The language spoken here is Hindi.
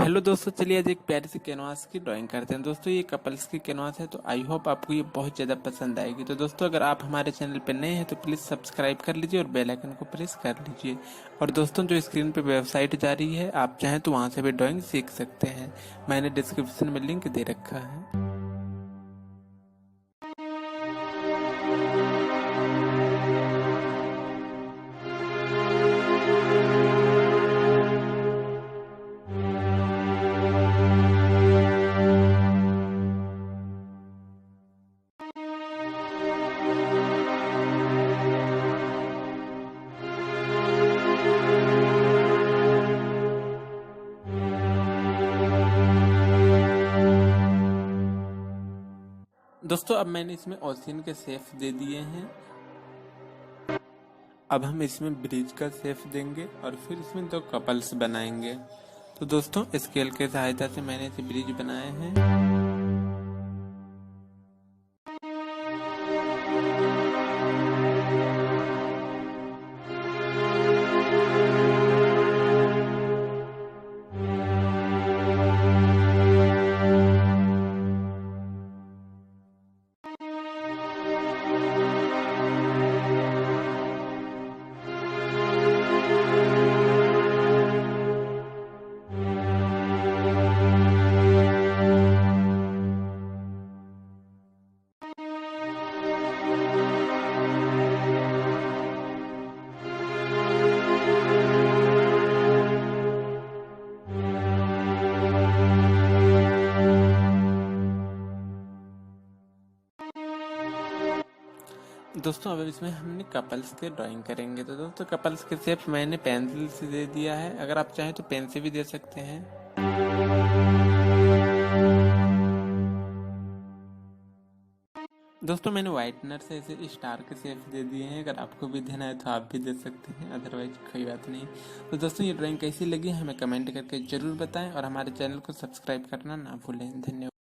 हेलो दोस्तों, चलिए आज एक प्यारी सी कैनवास की ड्राइंग करते हैं। दोस्तों ये कपल्स की कैनवास है, तो आई होप आपको ये बहुत ज़्यादा पसंद आएगी। तो दोस्तों अगर आप हमारे चैनल पर नए हैं तो प्लीज़ सब्सक्राइब कर लीजिए और बेल आइकन को प्रेस कर लीजिए। और दोस्तों जो स्क्रीन पे वेबसाइट जा रही है, आप चाहें तो वहाँ से भी ड्राइंग सीख सकते हैं। मैंने डिस्क्रिप्शन में लिंक दे रखा है। दोस्तों अब मैंने इसमें ओशियन के शेप दे दिए हैं। अब हम इसमें ब्रिज का शेप देंगे और फिर इसमें दो कपल्स बनाएंगे। तो दोस्तों स्केल के सहायता से मैंने इसे ब्रिज बनाए हैं। दोस्तों अब इसमें हमने कपल्स के ड्राइंग करेंगे। तो दोस्तों कपल्स के शेप मैंने पेंसिल से दे दिया है, अगर आप चाहें तो पेन से भी दे सकते हैं। दोस्तों मैंने व्हाइटनर से ऐसे स्टार के शेप दे दिए हैं, अगर आपको भी देना है तो आप भी दे सकते हैं, अदरवाइज कोई बात नहीं। तो दोस्तों ये ड्राइंग कैसी लगी हमें कमेंट करके जरूर बताएं और हमारे चैनल को सब्सक्राइब करना ना भूलें। धन्यवाद।